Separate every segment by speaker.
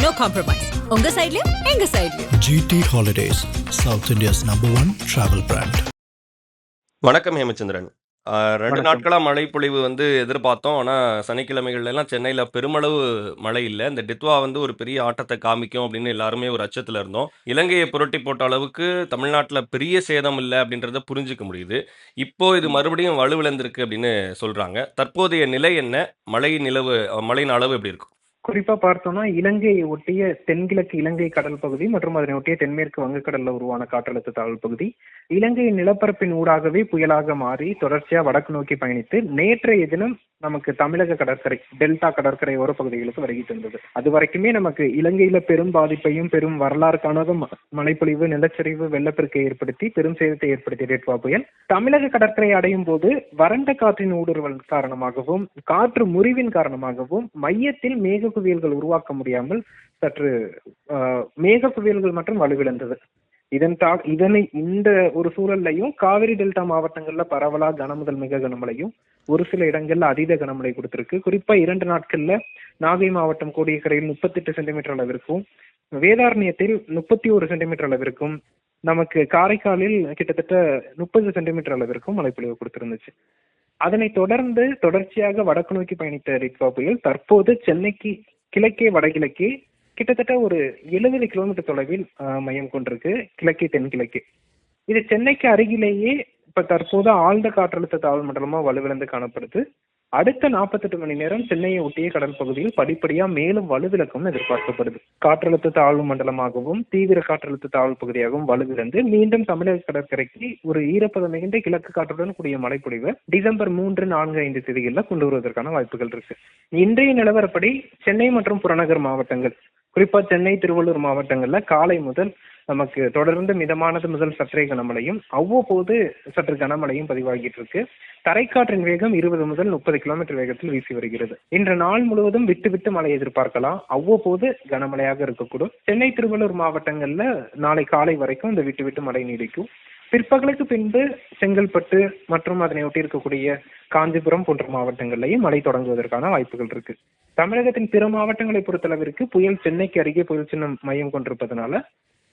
Speaker 1: No compromise. உங்க சைடுலயும் எங்க சைடுலயும்.
Speaker 2: GT Holidays, South India's #1 travel brand.
Speaker 3: வணக்கம் ஹேமச்சந்திரன். 2
Speaker 4: வணக்கம்.
Speaker 3: நாட்களா மழை பொழிவு எதிர்பார்த்தோம். ஆனா, சனிக்கிழமைகள்ல எல்லாம் சென்னையில பெருமளவு மழை இல்ல. இந்த டிட்வா ஒரு பெரிய ஆட்டத்த காமிக்கும் அப்படின்னு எல்லாருமே ஒரு அச்சத்துல இருந்தோம். இலங்கைய புரட்டி போட்ட அளவுக்கு தமிழ்நாட்டுல பெரிய சேதம் இல்ல அப்படின்றத புரிஞ்சுக்க முடியுது. இப்போ இது மறுபடியும் வலுவிழந்திருக்கு அப்படின்னு சொல்றாங்க. தற்போதைய நிலை என்ன? மழையின் அளவு எப்படி இருக்கும்?
Speaker 4: குறிப்பா பார்த்தோம்னா இலங்கையை ஒட்டிய தென்கிழக்கு இலங்கை கடல் பகுதி மற்றும் அதனை ஒட்டிய தென்மேற்கு வங்கக்கடல்ல உருவான காற்றழுத்த தாழ்வு பகுதி இலங்கையின் நிலப்பரப்பின் ஊடாகவே புயலாக மாறி தொடர்ச்சியா வடக்கு நோக்கி பயணித்து நேற்றைய தினம் நமக்கு தமிழக கடற்கரை டெல்டா கடற்கரை ஓர பகுதிகளுக்கு வருகை தந்தது. அது வரைக்குமே நமக்கு இலங்கையில பெரும் பாதிப்பையும் பெரும் வரலாறு காணாத மழைப்பொழிவு, நிலச்சரிவு, வெள்ளப்பெருக்கை ஏற்படுத்தி பெரும் சேதத்தை ஏற்படுத்திய டிட்வா புயல் தமிழக கடற்கரை அடையும் போது வறண்ட காற்றின் ஊடுருவல் காரணமாகவும் காற்று முறிவின் காரணமாகவும் மையத்தில் மேக குவியல்கள் உருவாக்க முடியாமல் சற்று மேக குவியல்கள் மற்றும் வலுவிழந்தது. இந்த ஒரு சூழல்லையும் காவிரி டெல்டா மாவட்டங்கள்ல பரவலா கனமுதல் மிக கனமழையும் ஒரு சில இடங்கள்ல அதீத கனமழை கொடுத்திருக்கு. குறிப்பா 2 நாட்கள்ல நாகை மாவட்டம் கோடியக்கரையில் 38 சென்டிமீட்டர் அளவிற்கும், வேதாரண்யத்தில் 31 சென்டிமீட்டர் அளவிற்கும், நமக்கு காரைக்காலில் கிட்டத்தட்ட 30 சென்டிமீட்டர் அளவிற்கும் மழைப்பொழிவு கொடுத்திருந்துச்சு. அதனை தொடர்ந்து தொடர்ச்சியாக வடக்கு நோக்கி பயணித்த டிட்வா புயல் தற்போது சென்னைக்கு கிழக்கே வடகிழக்கே கிட்டத்தட்ட ஒரு 70 கிலோமீட்டர் தொலைவில் மையம் கொண்டிருக்கு, கிழக்கே தென்கிழக்கே. இது சென்னைக்கு அருகிலேயே இப்ப தற்போது ஆழ்ந்த காற்றழுத்த தாழ்வு மண்டலமா வலுவிழந்து காணப்படுது. அடுத்த 48 மணி நேரம் சென்னையை ஒட்டிய கடல் பகுதியில் படிப்படியா மேலும் வலுவிழக்கும்னு எதிர்பார்க்கப்படுது. காற்றழுத்த தாழ்வு மண்டலமாகவும் தீவிர காற்றழுத்த தாழ்வு பகுதியாகவும் வலுவிழந்து மீண்டும் தமிழக கடற்கரைக்கு ஒரு ஈரப்பதம் மிகுந்த கிழக்கு காற்றுடன் கூடிய மழைப்பொழிவை டிசம்பர் 3, 4, 5 தேதிகளில் கொண்டு வருவதற்கான வாய்ப்புகள் இருக்கு. இன்றைய நிலவரப்படி சென்னை மற்றும் புறநகர் மாவட்டங்கள், குறிப்பா சென்னை, திருவள்ளூர் மாவட்டங்கள்ல காலை முதல் நமக்கு தொடர்ந்து மிதமானது முதல் சற்றே கனமழையும் அவ்வப்போது சற்று கனமழையும் பதிவாகிட்டு இருக்கு. தரைக்காற்றின் வேகம் 20 முதல் 30 கிலோமீட்டர் வேகத்தில் வீசி வருகிறது. இன்று நாள் முழுவதும் விட்டு விட்டு மழை எதிர்பார்க்கலாம். அவ்வப்போது கனமழையாக இருக்கக்கூடும். சென்னை, திருவள்ளூர் மாவட்டங்கள்ல நாளை காலை வரைக்கும் இந்த விட்டு விட்டு மழை நீடிக்கும். பிற்பகலுக்கு பின்பு செங்கல்பட்டு மற்றும் அதனை ஒட்டி இருக்கக்கூடிய காஞ்சிபுரம் போன்ற மாவட்டங்கள்லையும் மழை தொடங்குவதற்கான வாய்ப்புகள் இருக்கு. தமிழகத்தின் பிற மாவட்டங்களை பொறுத்தளவிற்கு புயல் சென்னைக்கு அருகே புயல் சின்னம் மையம் கொண்டிருப்பதனால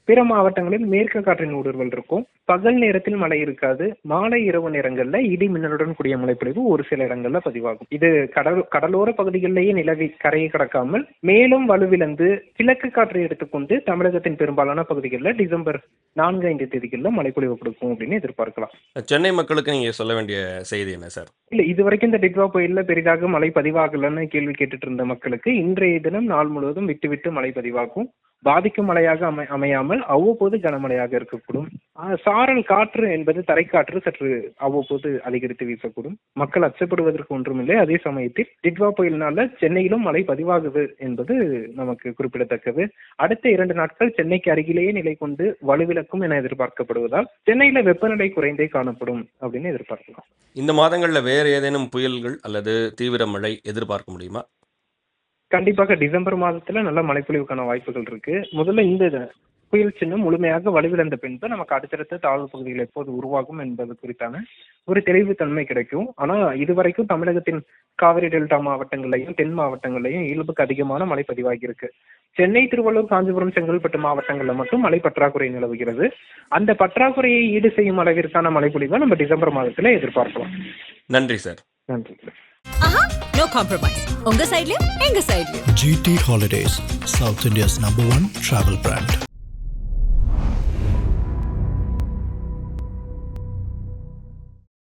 Speaker 4: பிற மாவட்டங்களில் மேற்கு காற்றின் ஊடுருவல் இருக்கும். பகல் நேரத்தில் மழை இருக்காது. மாலை இரவு நேரங்கள்ல இடி மின்னலுடன் கூடிய மழைப்பொழிவு ஒரு சில இடங்கள்ல பதிவாகும். இது கடலோர பகுதிகளிலேயே நிலவி கரையை கடக்காமல் மேலும் வலுவிழந்து கிழக்கு காற்றை எடுத்துக்கொண்டு தமிழகத்தின் பெரும்பாலான பகுதிகளில் டிசம்பர் 4, 5 தேதிகளில் மழைப்பொழிவு கொடுக்கும் அப்படின்னு எதிர்பார்க்கலாம்.
Speaker 3: சென்னை மக்களுக்கு நீங்க சொல்ல வேண்டிய செய்தி என்ன சார்?
Speaker 4: இல்ல, இதுவரைக்கும் இந்த டிட்வா புயல்ல பெரிதாக மழை பதிவாகலன்னு கேள்வி கேட்டுட்டு இருந்த மக்களுக்கு இன்றைய தினம் நாள் முழுவதும் விட்டு விட்டு மழை பதிவாகும். பாதிக்கும் மழையாக அமையாமல் அவ்வப்போது கனமழையாக இருக்கக்கூடும். சாரல் காற்று என்பது தரைக்காற்று சற்று அவ்வப்போது அதிகரித்து வீசக்கூடும். மக்கள் அச்சப்படுவதற்கு ஒன்றுமில்லை. அதே சமயத்தில் டிட்வா புயலினால சென்னையிலும் மழை பதிவாகுது என்பது நமக்கு குறிப்பிடத்தக்கது. அடுத்த 2 நாட்கள் சென்னைக்கு அருகிலேயே நிலை கொண்டு வலுவிழக்கும் என எதிர்பார்க்கப்படுவதால் சென்னையில வெப்பநிலை குறைந்தே காணப்படும் அப்படின்னு எதிர்பார்க்கலாம்.
Speaker 3: இந்த மாதங்கள்ல வேற ஏதேனும் புயல்கள் அல்லது தீவிர மழை எதிர்பார்க்க முடியுமா?
Speaker 4: கண்டிப்பாக டிசம்பர் மாதத்துல நல்ல மழைப்பொழிவுக்கான வாய்ப்புகள் இருக்கு. முதல்ல இந்த புயல் சின்னம் முழுமையாக வலுவிழந்த பின்பு நமக்கு அடுத்தடுத்த தாழ்வு பகுதிகள் எப்போது உருவாகும் என்பது குறித்தான ஒரு தெளிவு தன்மை கிடைக்கும். ஆனா இதுவரைக்கும் தமிழகத்தின் காவிரி டெல்டா மாவட்டங்களையும் தென் மாவட்டங்களையும் இயல்புக்கு அதிகமான மழை பதிவாகி இருக்கு. சென்னை, திருவள்ளூர், காஞ்சிபுரம், செங்கல்பட்டு மாவட்டங்கள்ல மட்டும் மழை பற்றாக்குறை நிலவுகிறது. அந்த பற்றாக்குறையை ஈடு செய்யும் அளவிற்கான மழைப்பொழிவை நம்ம டிசம்பர் மாதத்துல எதிர்பார்க்கலாம்.
Speaker 3: நன்றி சார்.
Speaker 4: நன்றி.
Speaker 1: No compromise. உங்க சைடுலயும் எங்க சைடுலயும்.
Speaker 2: GT Holidays, South India's #1 travel brand.